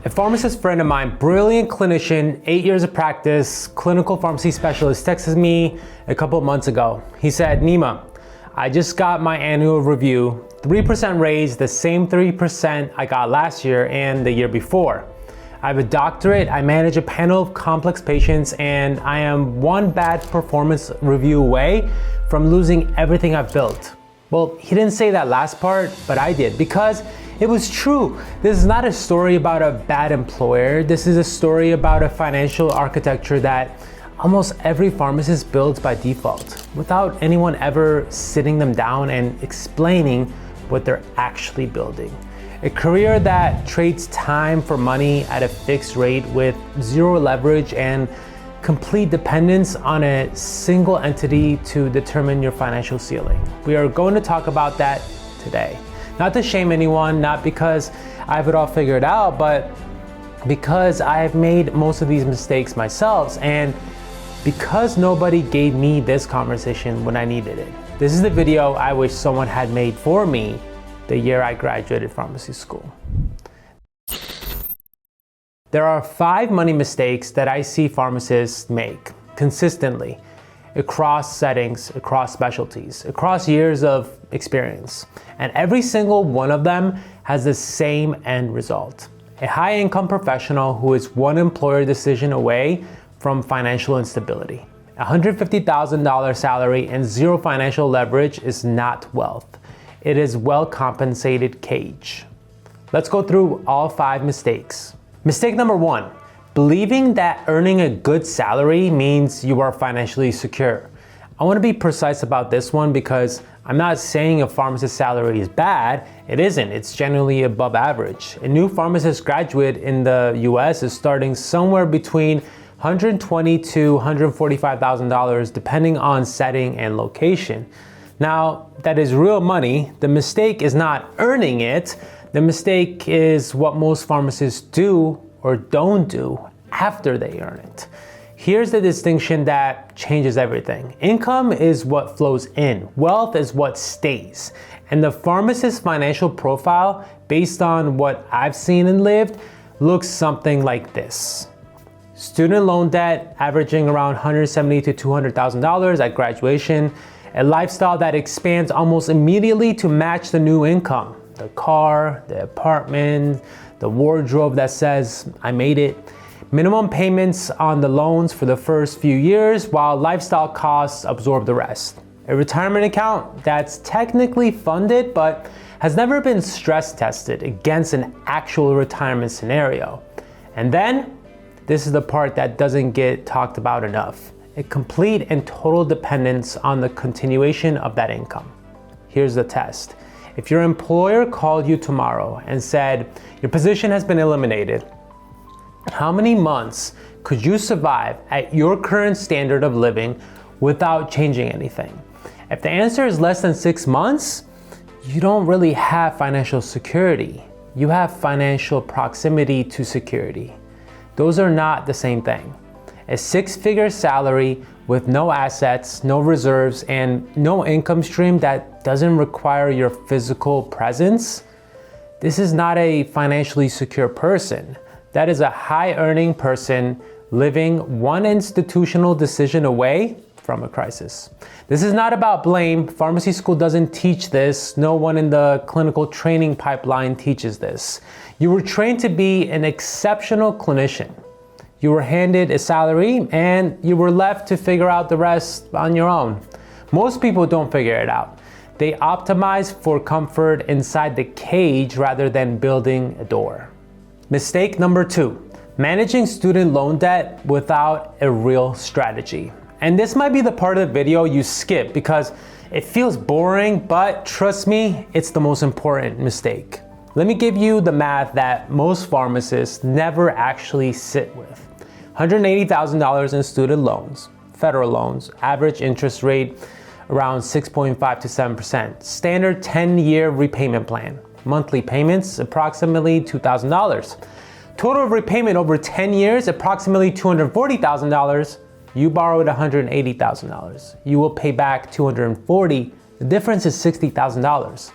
A pharmacist friend of mine, brilliant clinician, 8 years of practice, clinical pharmacy specialist, texted me a couple of months ago. He said, Nima, I just got my annual review, 3% raise, the same 3% I got last year and the year before. I have a doctorate, I manage a panel of complex patients, and I am one bad performance review away from losing everything I've built. Well, he didn't say that last part, but I did, because it was true. This is not a story about a bad employer. This is a story about a financial architecture that almost every pharmacist builds by default, without anyone ever sitting them down and explaining what they're actually building. A career that trades time for money at a fixed rate with zero leverage and complete dependence on a single entity to determine your financial ceiling. We are going to talk about that today. Not to shame anyone, not because I have it all figured out, but because I have made most of these mistakes myself, and because nobody gave me this conversation when I needed it. This is the video I wish someone had made for me the year I graduated pharmacy school. There are 5 money mistakes that I see pharmacists make consistently across settings, across specialties, across years of experience. And every single one of them has the same end result. A high-income professional who is one employer decision away from financial instability. A $150,000 salary and zero financial leverage is not wealth. It is well-compensated cage. Let's go through all 5 mistakes. Mistake number 1, believing that earning a good salary means you are financially secure. I want to be precise about this one because I'm not saying a pharmacist's salary is bad. It isn't. It's generally above average. A new pharmacist graduate in the US is starting somewhere between $120,000 to $145,000 depending on setting and location. Now, that is real money. The mistake is not earning it. The mistake is what most pharmacists do or don't do after they earn it. Here's the distinction that changes everything. Income is what flows in. Wealth is what stays. And the pharmacist's financial profile, based on what I've seen and lived, looks something like this. Student loan debt averaging around $170,000 to $200,000 at graduation. A lifestyle that expands almost immediately to match the new income. The car, the apartment, the wardrobe that says, I made it. Minimum payments on the loans for the first few years while lifestyle costs absorb the rest. A retirement account that's technically funded but has never been stress tested against an actual retirement scenario. And then, this is the part that doesn't get talked about enough. A complete and total dependence on the continuation of that income. Here's the test. If your employer called you tomorrow and said, your position has been eliminated, how many months could you survive at your current standard of living without changing anything? If the answer is less than 6 months, you don't really have financial security. You have financial proximity to security. Those are not the same thing. A 6-figure salary with no assets, no reserves, and no income stream that doesn't require your physical presence, this is not a financially secure person. That is a high-earning person living one institutional decision away from a crisis. This is not about blame. Pharmacy school doesn't teach this. No one in the clinical training pipeline teaches this. You were trained to be an exceptional clinician. You were handed a salary and you were left to figure out the rest on your own. Most people don't figure it out. They optimize for comfort inside the cage rather than building a door. Mistake number 2, managing student loan debt without a real strategy. And this might be the part of the video you skip because it feels boring, but trust me, it's the most important mistake. Let me give you the math that most pharmacists never actually sit with. $180,000 in student loans, federal loans, average interest rate around 6.5 to 7%. Standard 10-year repayment plan. Monthly payments approximately $2,000. Total repayment over 10 years approximately $240,000. You borrowed $180,000. You will pay back $240,000. The difference is $60,000.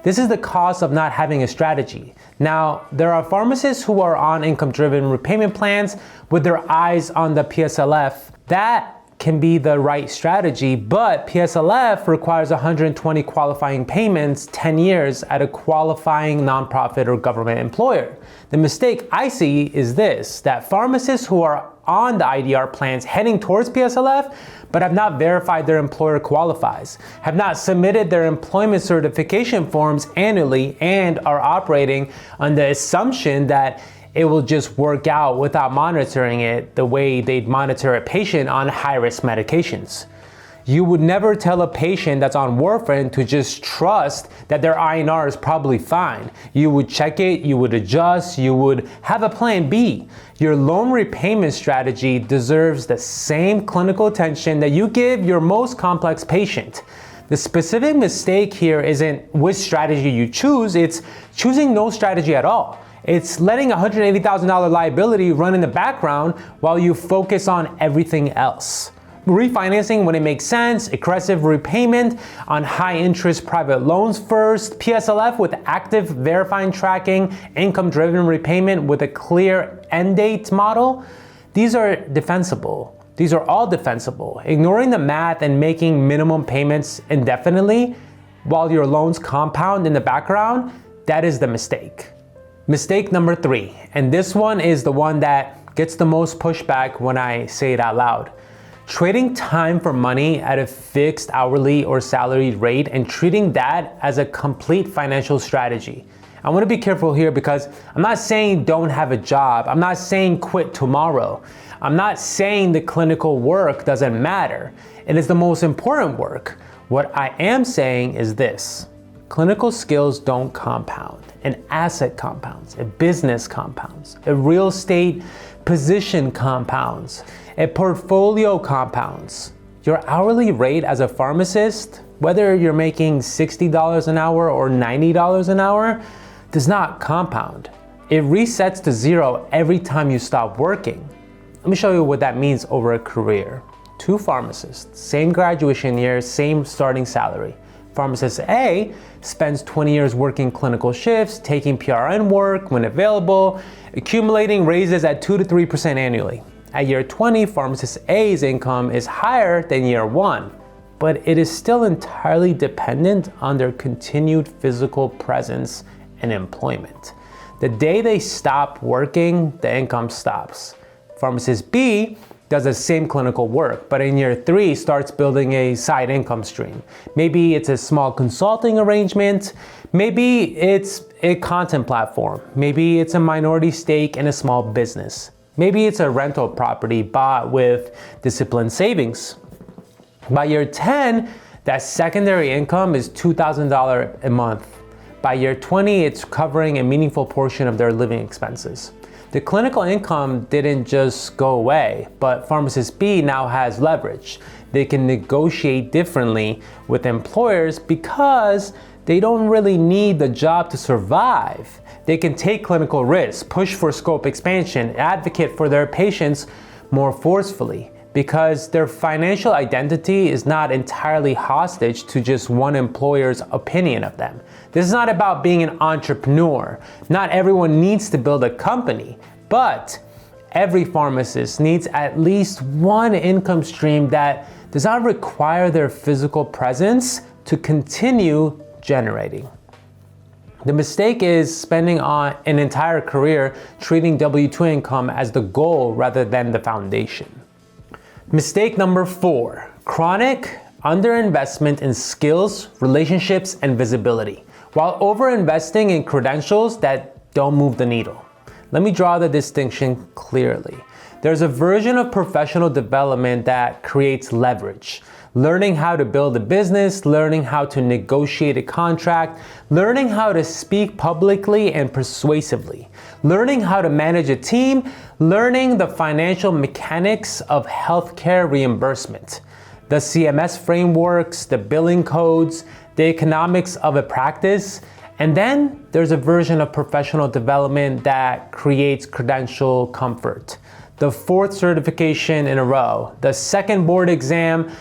This is the cost of not having a strategy. Now, there are pharmacists who are on income-driven repayment plans with their eyes on the PSLF. That can be the right strategy, but PSLF requires 120 qualifying payments, 10 years at a qualifying nonprofit or government employer. The mistake I see is this, that pharmacists who are on the IDR plans heading towards PSLF, but have not verified their employer qualifies, have not submitted their employment certification forms annually, and are operating on the assumption that it will just work out without monitoring it the way they'd monitor a patient on high-risk medications. You would never tell a patient that's on warfarin to just trust that their INR is probably fine. You would check it, you would adjust, you would have a plan B. Your loan repayment strategy deserves the same clinical attention that you give your most complex patient. The specific mistake here isn't which strategy you choose, it's choosing no strategy at all. It's letting a $180,000 liability run in the background while you focus on everything else. Refinancing when it makes sense, aggressive repayment on high interest private loans first, PSLF with active verifying tracking, income driven repayment with a clear end date model. These are defensible. These are all defensible. Ignoring the math and making minimum payments indefinitely while your loans compound in the background, that is the mistake. Mistake number 3, and this one is the one that gets the most pushback when I say it out loud. Trading time for money at a fixed hourly or salaried rate and treating that as a complete financial strategy. I want to be careful here because I'm not saying don't have a job. I'm not saying quit tomorrow. I'm not saying the clinical work doesn't matter. It is the most important work. What I am saying is this. Clinical skills don't compound. An asset compounds, a business compounds, a real estate position compounds, a portfolio compounds. Your hourly rate as a pharmacist, whether you're making $60 an hour or $90 an hour, does not compound. It resets to zero every time you stop working. Let me show you what that means over a career. 2 pharmacists, same graduation year, same starting salary. Pharmacist A spends 20 years working clinical shifts, taking PRN work when available, accumulating raises at 2 to 3% annually. At year 20, Pharmacist A's income is higher than year 1, but it is still entirely dependent on their continued physical presence and employment. The day they stop working, the income stops. Pharmacist B does the same clinical work, but in year 3 starts building a side income stream. Maybe it's a small consulting arrangement, maybe it's a content platform, maybe it's a minority stake in a small business, maybe it's a rental property bought with disciplined savings. By year 10, that secondary income is $2,000 a month. By year 20, it's covering a meaningful portion of their living expenses. The clinical income didn't just go away, but Pharmacist B now has leverage. They can negotiate differently with employers because they don't really need the job to survive. They can take clinical risks, push for scope expansion, advocate for their patients more forcefully because their financial identity is not entirely hostage to just one employer's opinion of them. This is not about being an entrepreneur. Not everyone needs to build a company, but every pharmacist needs at least one income stream that does not require their physical presence to continue generating. The mistake is spending on an entire career treating W-2 income as the goal rather than the foundation. Mistake number 4, chronic underinvestment in skills, relationships, and visibility, while overinvesting in credentials that don't move the needle. Let me draw the distinction clearly. There's a version of professional development that creates leverage. Learning how to build a business, learning how to negotiate a contract, learning how to speak publicly and persuasively, learning how to manage a team, learning the financial mechanics of healthcare reimbursement, the CMS frameworks, the billing codes, the economics of a practice, and then there's a version of professional development that creates credential comfort. The 4th certification in a row, the 2nd board exam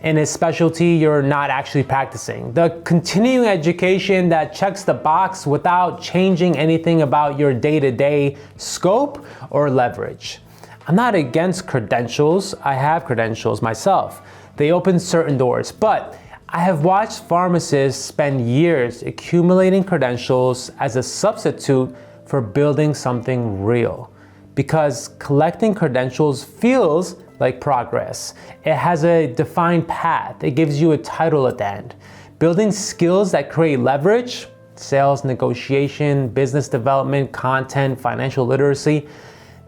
in a specialty you're not actually practicing. The continuing education that checks the box without changing anything about your day-to-day scope or leverage. I'm not against credentials. I have credentials myself. They open certain doors, but I have watched pharmacists spend years accumulating credentials as a substitute for building something real. Because collecting credentials feels like progress. It has a defined path. It gives you a title at the end. Building skills that create leverage, sales, negotiation, business development, content, financial literacy,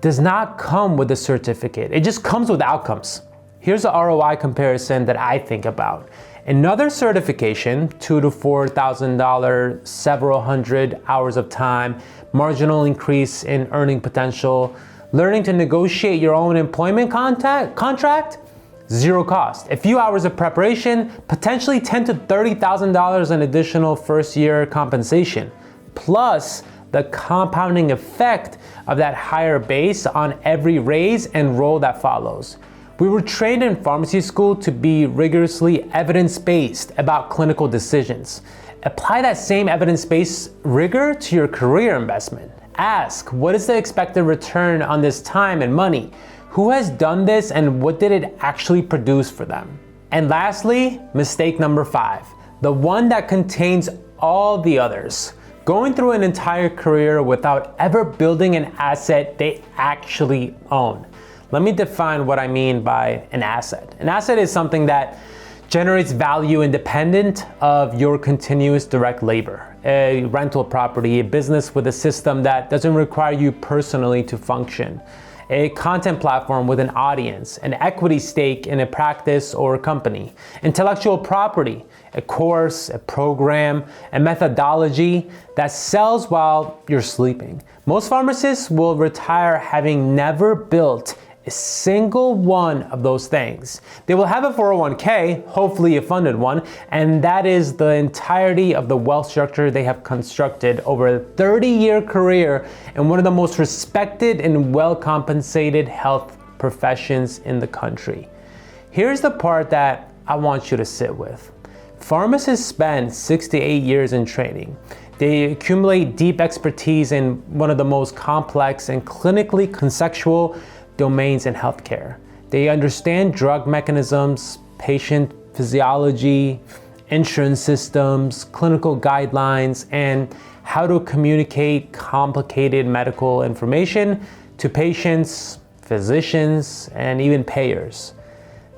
does not come with a certificate. It just comes with outcomes. Here's the ROI comparison that I think about. Another certification, $2,000 to $4,000, several hundred hours of time, marginal increase in earning potential, learning to negotiate your own employment contract, zero cost. A few hours of preparation, potentially $10,000 to $30,000 in additional first year compensation, plus the compounding effect of that higher base on every raise and role that follows. We were trained in pharmacy school to be rigorously evidence-based about clinical decisions. Apply that same evidence-based rigor to your career investment. Ask, what is the expected return on this time and money? Who has done this and what did it actually produce for them? And lastly, mistake number 5, the one that contains all the others. Going through an entire career without ever building an asset they actually own. Let me define what I mean by an asset. An asset is something that generates value independent of your continuous direct labor. A rental property, a business with a system that doesn't require you personally to function. A content platform with an audience, an equity stake in a practice or a company. Intellectual property, a course, a program, a methodology that sells while you're sleeping. Most pharmacists will retire having never built a single one of those things. They will have a 401k, hopefully a funded one, and that is the entirety of the wealth structure they have constructed over a 30-year career in one of the most respected and well-compensated health professions in the country. Here's the part that I want you to sit with. Pharmacists spend 6 to 8 years in training. They accumulate deep expertise in one of the most complex and clinically conceptual domains in healthcare. They understand drug mechanisms, patient physiology, insurance systems, clinical guidelines, and how to communicate complicated medical information to patients, physicians, and even payers.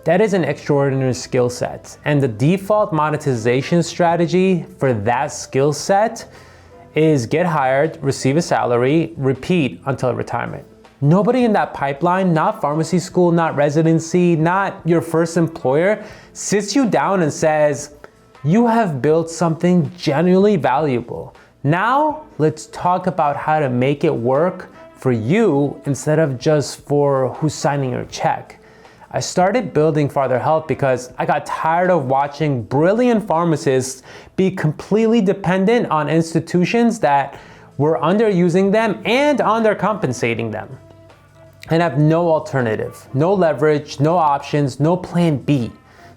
That is an extraordinary skill set, and the default monetization strategy for that skill set is get hired, receive a salary, repeat until retirement. Nobody in that pipeline, not pharmacy school, not residency, not your first employer, sits you down and says, you have built something genuinely valuable. Now let's talk about how to make it work for you instead of just for who's signing your check. I started building Pharther Health because I got tired of watching brilliant pharmacists be completely dependent on institutions that were underusing them and undercompensating them. And have no alternative, no leverage, no options, no plan B.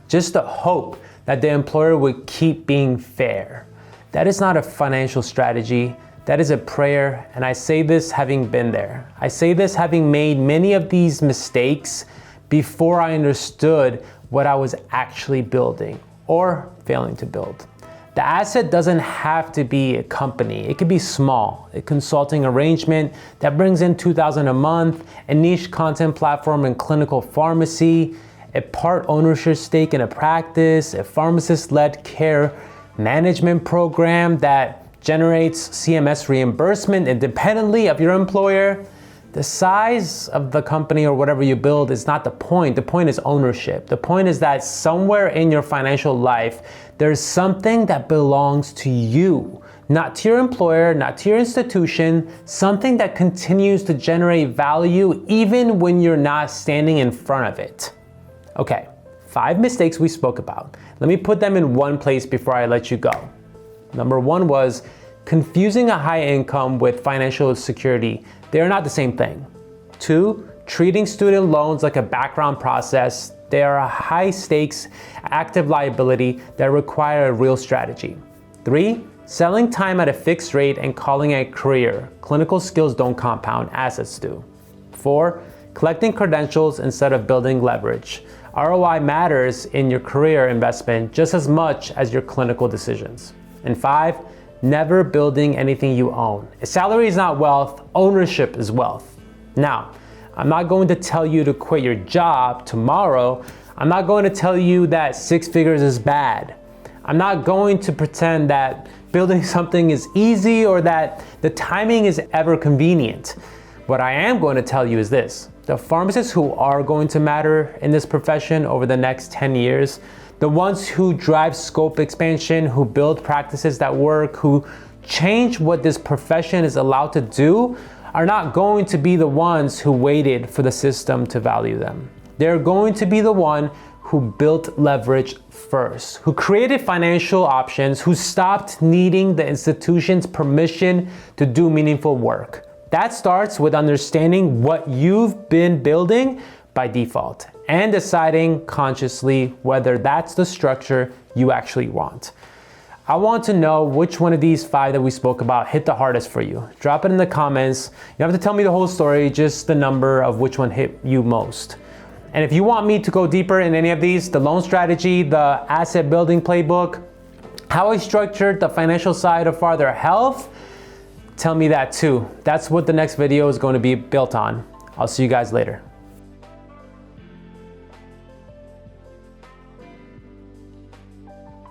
Just the hope that the employer would keep being fair. That is not a financial strategy. That is a prayer, and I say this having been there. I say this having made many of these mistakes before I understood what I was actually building or failing to build. The asset doesn't have to be a company. It could be small, a consulting arrangement that brings in $2,000 a month, a niche content platform in clinical pharmacy, a part ownership stake in a practice, a pharmacist-led care management program that generates CMS reimbursement independently of your employer. The size of the company or whatever you build is not the point. The point is ownership. The point is that somewhere in your financial life, there's something that belongs to you, not to your employer, not to your institution, something that continues to generate value even when you're not standing in front of it. Okay, 5 mistakes we spoke about. Let me put them in one place before I let you go. Number 1 was confusing a high income with financial security. They are not the same thing. 2, treating student loans like a background process. They are a high stakes, active liability that require a real strategy. 3, selling time at a fixed rate and calling it a career. Clinical skills don't compound, assets do. 4, collecting credentials instead of building leverage. ROI matters in your career investment just as much as your clinical decisions. And 5, never building anything you own. A salary is not wealth, ownership is wealth. Now, I'm not going to tell you to quit your job tomorrow. I'm not going to tell you that 6 figures is bad. I'm not going to pretend that building something is easy or that the timing is ever convenient. What I am going to tell you is this: the pharmacists who are going to matter in this profession over the next 10 years, the ones who drive scope expansion, who build practices that work, who change what this profession is allowed to do, are not going to be the ones who waited for the system to value them. They're going to be the one who built leverage first, who created financial options, who stopped needing the institution's permission to do meaningful work. That starts with understanding what you've been building by default and deciding consciously whether that's the structure you actually want. I want to know which one of these 5 that we spoke about hit the hardest for you. Drop it in the comments. You don't have to tell me the whole story, just the number of which one hit you most. And if you want me to go deeper in any of these, the loan strategy, the asset building playbook, how I structured the financial side of Pharther Health, tell me that too. That's what the next video is going to be built on. I'll see you guys later.